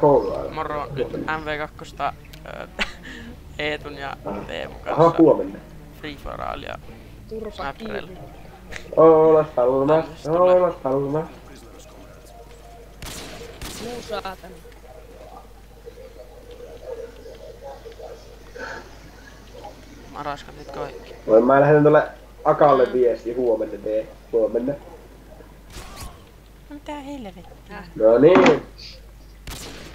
koulua. Moro, nyt MV2 Eetun ja Teemu Aha, kanssa huomenna. Free for All ja Snapperilla. Olas palmas, olas palmas. Muu saatana. Mä raskan nyt kaikki. Mä lähetän tuolle Akalle viesti huomenna tee. Huomenna. No mitä helvettiä? No niin.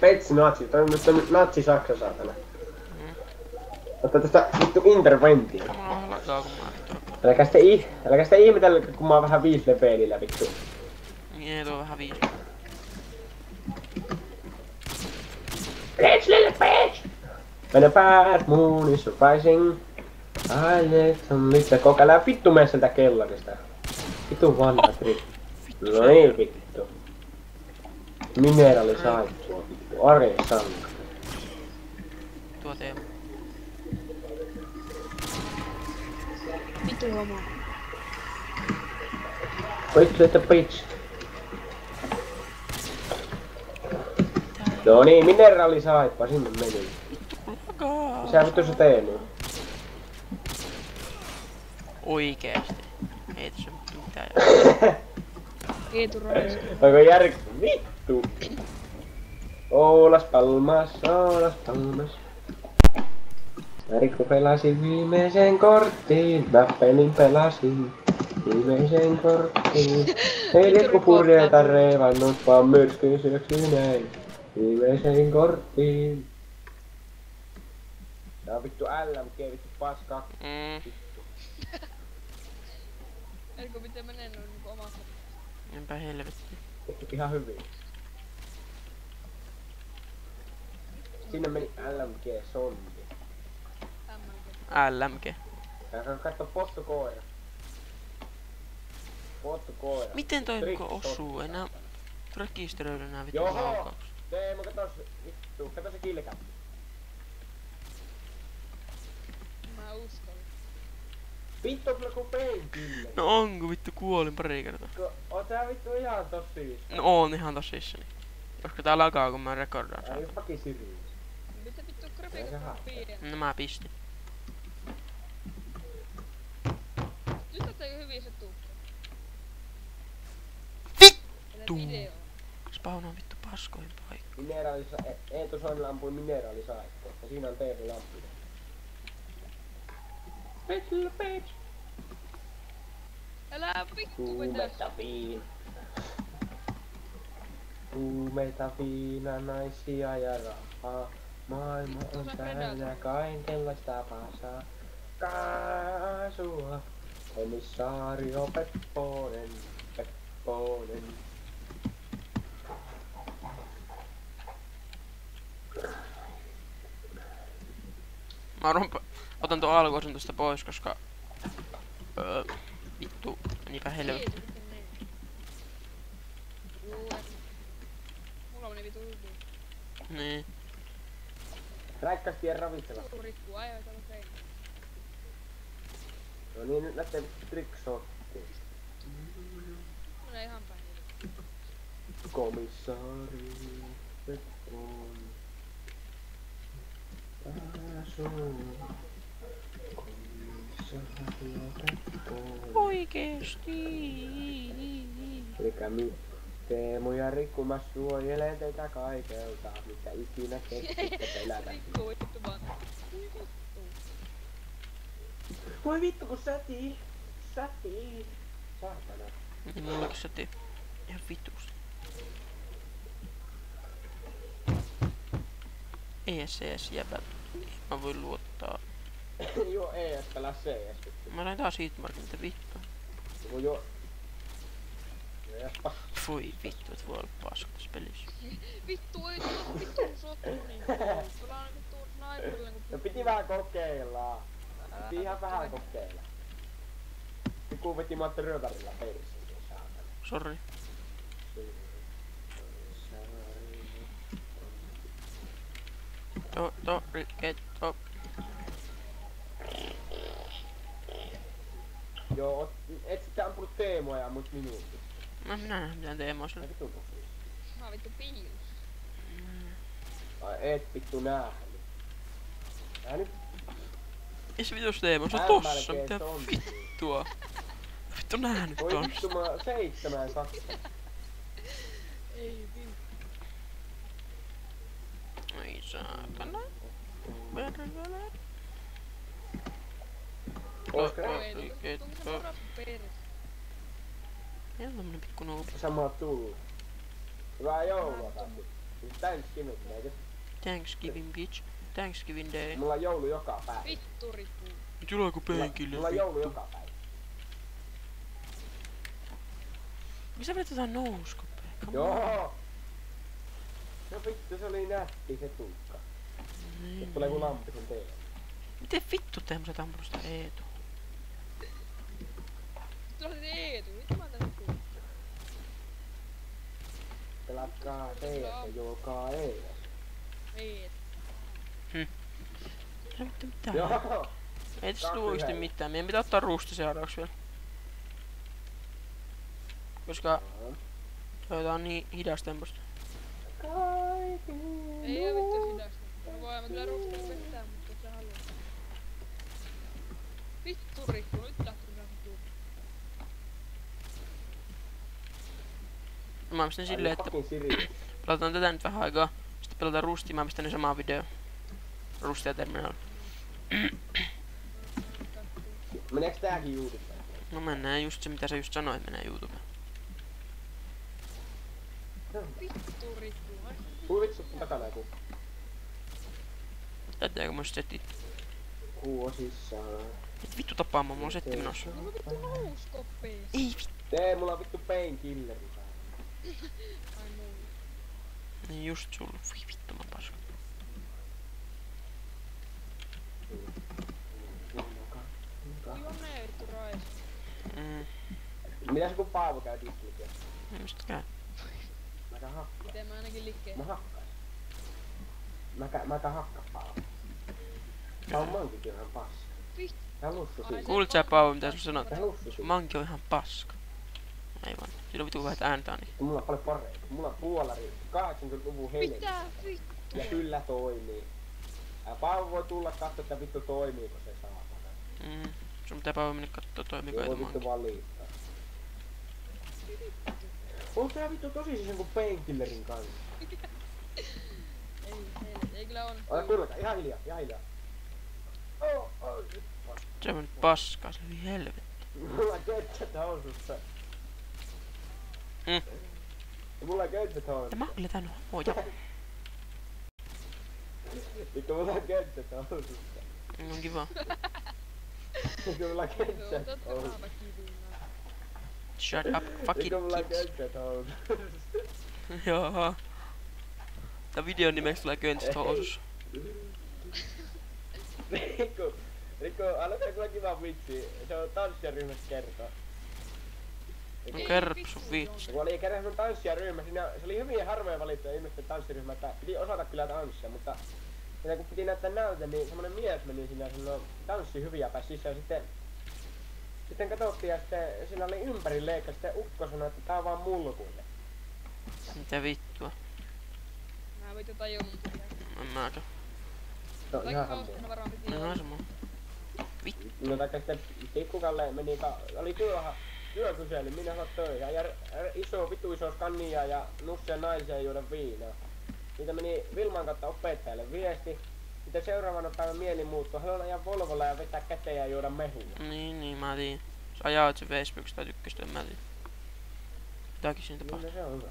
Petsi natsi, toi on nyt natsi Saksa saatana. Ottaa tästä vittu interventio. Mulla on lakaa kun mä oon. Äläkä sitä ihmetellä, kun mä oon vähän 5 levelillä vittu. Niin ei tuo vähän 5. Let's little bitch! When a bad moon is rising, I let some little cock. Älä vittu mene sieltä kellarista. Vittu vanha trikki. No niin vittu. Mineraali saippua vittu. Are sanka. Tuo Teemu. Vitu homo. Let's little bitch. No niin, mineraali saippua. Sinne meni. Lakaa. Sä vittu se Teemu. Oikeesti. Ei tässä mitään. Eetu Rais. Onko järki? Vittu! Olas palmas, olas palmas. Riku pelasin viimeisen korttiin, mä pelin pelasin viimeisen korttiin. Ei Riku purjeita reivannut, vaan myrskyn syöksyneen viimeisen korttiin. Tää on vittu LMG, vittu paska. Eikö miten menee noin niinku omassa? Enpä helvetti. Ihan hyvin. Sinne meni LMG sondi. LMG. Katso pottukoira. Pottukoira. Miten toi muka osuu? Enää rekisteröidä nää vittu Joho! laukaukset. Teemu, katos vittu. Kato se kilkäppi. Mä uskon. Vittu, kyllä kun penkille. No onko vittu kuolin pari kertaa? Oot sä vittu ihan tosi. No oon ihan tosissani. Koska tää lakaa kun mä rekordaan Ei saa. fucking sirius. Mitä vittu grafiikat on pieni? No mä pistin. Nyt ei hyvin se tuu. Vittu! Video. Spawnaa vittu paskoin paikka. Mineraalisa... Eetu Soinilla ampui mineraalisaikko. Ja siinä on Teemu Lampinen. Little bitch. Älä vittu vetää. Kuumetta viina. Kuumeita viina, naisia ja rahaa. Maailma on täynnä kaikenlaista pasaa. Kaasua. Komissaario Pepponen. Pepponen. Otan tuon alkuosan tosta pois, koska... vittu, menipä helvetti. Mulla meni vitu hyvin. Niin. Räikkästi ja ravitseva. Rikku ajoi täällä pein. No niin, nyt lähtee trickshottiin. Menee ihan päin. Komissaari Pepponen. Kaasua. Komissario Pepponen. Oikeesti. Elikkä Teemu ja Riku, mä suojelen teitä kaikelta, mitä ikinä keksitte pelätä. Rikku vittu vaan. Voi vittu kun sätii! Sätii! Saatana. Niin mullekin soti. Ihan vitus. ESCS jäbät. Mä voin luottaa. Joo, ES pelaa CS vittu. Mä sain taas hitmarkin, mitä vittu. Joo. Jaspa. Voi vittu, et voi olla paska tässä pelissä. Vittu ei tulla vittu sottu niin paljon. Pelaa niinku tuun naipurille kun No piti vähän kokeilla. Piti ihan vähän kokeilla. Joku veti mua röörillä persiin, saatana. Sori. Ketto. Joo, et sitä ampunut Teemoa ja mut minuutti. No minä nähdään mitään Teemoa sille. mä oon vittu piilus. et vittu nähnyt. Tää nyt Missä vitus Teemo? Se on tossa, mitä vittua? Vittu nähnyt voi tossa. vittu mä 7 sakkaa. Ei vittu. Ai saatana. Perkele. Oisko Ei tuntuu varmaan perse. Ihan tämmönen pikku noopi. sama tullut? Hyvää joulua Tatti. Siis Thanksgiving, eikö? Thanksgiving bitch. Thanksgiving day. Mulla on joulu joka päivä. Vittu ripu. Tulee ku penkille. Mulla on joulu joka päivä. Missä vedetään nouskopea? Joo! No vittu, se oli nätti se tukka. Nyt tulee ku lampi sun teen. Miten vittu Teemo sä ampunut sitä Eetu? Tuolla oli Eetu, mitä mä tästä kuulun? Pelatkaa teessä joka ees. Eetu. Ei vittu mitään. Joo! Ei tässä Kaksi tuu oikeesti yhdellä. mitään. Meidän pitää ottaa ruusti seuraavaksi vielä. Koska tää on niin hidas temposta. Ei oo vittu hidasta. Me voimme kyllä rustaa vetää, mutta et sä halua. Vittu ripu, nyt lähti vähän tuu. Mä pistän silleen, että Fucking Sirius. pelataan tätä nyt vähän aikaa. Sitten pelataan rustia, mä pistän ne samaan video. Rustia terminaali. Meneeks tääkin YouTubeen? No mennään just se mitä sä just sanoit, menee YouTubeen. Vittu ripu. Kui vittu sun takana joku Täytyykö mun setti? kuosissaan? Et vittu tapaamaan, mulla on setti menossa. No mä vittu nouskoppees. Ei vittu. Tee, mulla on vittu painkilleri päällä. Ai mulla. Niin just sulla. Voi vittu mä paska. Juo mee vittu rais. Mitäs kun Paavo käy disklikiä? Ei mistä käy. Mä käyn hakkaa. Miten mä ainakin likkeen. Mä hakkais. Mä käyn hakkaa Paavo. Paavo mankikin on ihan paska. Vittu. Tää lussu Ai siinä. se- Kuulit sä Paavo mitä sulla sanot? Tää lussu siinä. Manki on ihan paska. Aivan. Sillä on vitu vähän ääntä niin. Mulla on paljon parempi. Mulla on puolari 80-luvun helmi. Mitä vittu? Ja kyllä toimii. Ja Paavo voi tulla katsoa, että vittu toimiiko se saatana. Sun pitää Paavo mennä kattoo toimiiko Ei voi etu vittu manki. valittaa. On tää vittu tosi siis jonkun painkillerin kanssa. Ei kyllä on. Ota kurka, ihan hiljaa, ihan hiljaa. Se on nyt paskaa, se oli helvetti. Mulla on ketsät housussa. Mulla on ketsät Ja housussa. mä kyllä tän hoida. Vittu mulla on ketsät housussa. On kiva. Vittu mulla on Joo, ketsät totta housussa. mä kivunna. Shut up, fucking Vittu mulla on kids. ketsät housussa. Joo. Tää videon nimeksi tulee köntsit housussa. Riku, aloittaa kyllä kiva vitsi. Se on tanssijaryhmässä kertoo. No Ei kerro vittu, sun vitsi. Se kun oli kerran semmonen tanssijaryhmä, siinä se oli hyvin harvoja valittuja ihmisten tanssiryhmä, että piti osata kyllä tanssia, mutta siinä kun piti näyttää näytä, niin semmonen mies meni siinä ja sanoi tanssi hyviä pääsi sisään ja sitten katsottiin ja sitten siinä oli ympäri leikka, sitten ukko sanoi, että tää on vaan mulkuille. Mitä vittua? Mä vittu tajunnut sitä. En mäkään. No Tai ihan hauskana samoin. varmaan piti No olla. sama. Vittu. No taikka sitten pikkukalle meni, oli työkysely, minä saat töihin ja vitu iso skannia ja nussia naisia juoda viinaa. Siitä meni Vilman kautta opettajalle viesti. Sitten seuraavana päivänä mieli muuttui, haluan ajaa Volvolla ja vetää käteen ja juoda mehua. Niin, mä tiedän. Sä ajaat sen Facebookista tai tykkäsit, en mä tiedä. Jotakin siinä Niin, tapahtuu. no se on hyvä.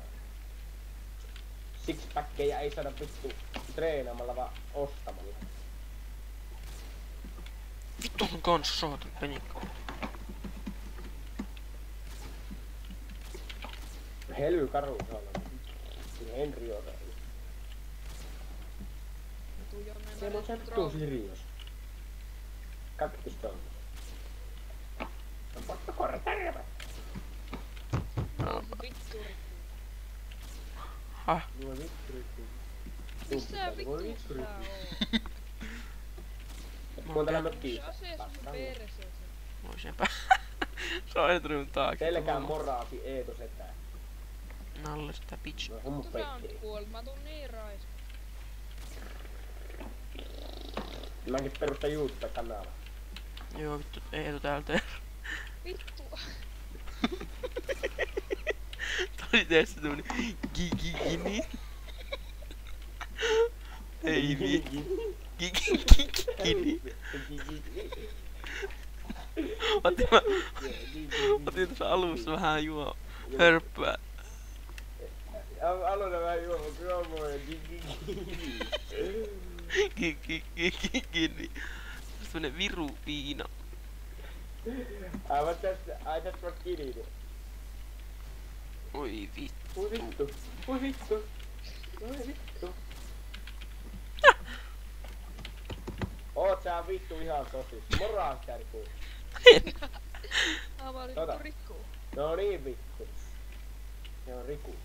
Sixpackkejä ei saada vittu treenaamalla vaan ostamalla. Vittu on kans saatan penikka. Hely karuusalla. Henri on. Vittu Jonne Se on se vittu Sirius. Kakkista on. On pakko korra terve. Vittu ripu. Häh? Voi vittu ryhtyy. Missä Voi vittu vittu sä ryhtyy. oot? Kuuntele mökkiä. Se asees sun perseeseen. Voisinpä. Se on etunut taakse. Selkään moraasi Eeto setää. Nalle sitä bitch. No hummu Vittu sä on peitti. kuollut. Mä tuun niin rais. Mäkin perustan YouTube-kanavaa. Joo vittu, Eetu täältä. Vittu. Toi tässä tuuni gigini. Ei vittu. Gigini. Otin tuossa alussa vähän juo hörppää. Aloita vähän juomaan Gigini. Semmonen viru viina. Aivan tässä, ai tässä on kininen. Oi vittu. Oi vittu, oi vittu, oi vittu. Oot sä vittu ihan tosis. Moraa kärkuu. Mä olin Tota. vittu rikkuu. No niin vittu. Se on Riku.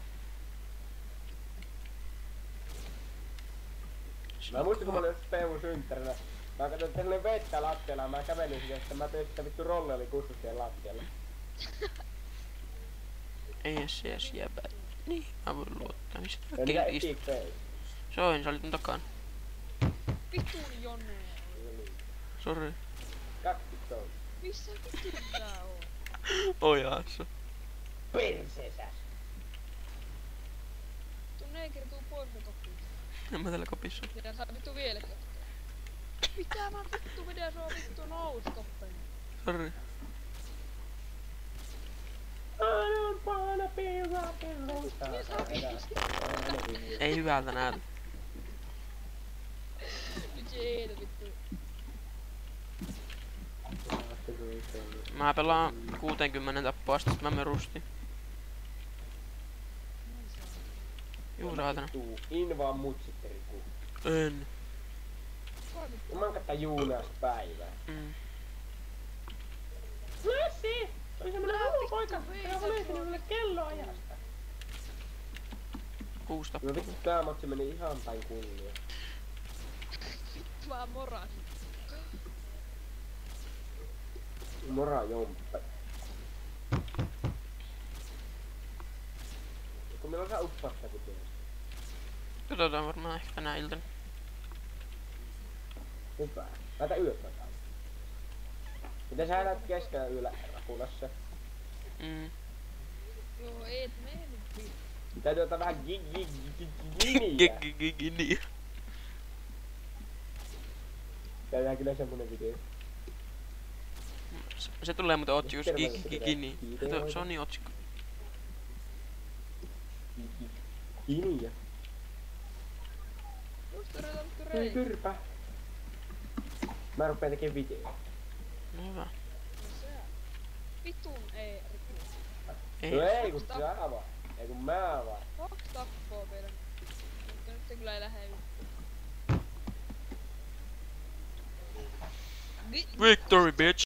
Mä muistin kun mä olin joskus Peevun synttärinä. Mä katsoin, että siellä oli vettä lattialla. Mä kävelin sitä, että mä tein sitä vittu rolle kussu siellä lattialla. Ei se edes jäbä. Niin, mä voin luottaa. Niin sitä Ja niitä oikein epic fail. Soin, sä olit mun takana. Vittu Jonne. Sori. Kakki tois. Missä vittu tää on? Oi Aassa. Persesäs. Tuo neekeri tuu pois me koppiin. En mä täällä kopissa. Ja saa vittu vielä katsoa. Mitä mä vittu vedän sua vittu nous koppeen? Sori. I don't wanna be rock and roll. Ei hyvältä näytä. Nyt se Eetu vittu. Mä pelaan 60 tappoa asti, sit mä menen rustiin. Juu saatana. Invaa mut sitten Riku. En. Mä kattaa Juunas päivää. Lassi! Oli semmonen aamupoika, joka löysi minulle kelloajasta. 6 No tappoa. vittu tää matsi meni ihan päin kullia. Mä moran. Mora jomppa. Kun meillä on saa uppasta kun tiedät. Katsotaan varmaan ehkä tänä iltana. Hyvä. Laita yöpötään. Mitä sä elät keskellä yöllä Rakulassa? Joo, et mene nyt vittu. Täytyy ottaa vähän giniä. Gigini. Käydään kyllä semmonen video. Se tulee muuten otsikossa Gigini. Kiitos. Se on niin otsikko. Giniä. Musta yritän vittu Ei reikä. kyrpä. Mä rupeen tekemään video. No hyvä. Vitun ei Riku. Ei. No ei kun sä avaa. Ei kun mä avaan. 2 tappoa vielä. Mutta nyt se kyllä ei lähde Victory bitch.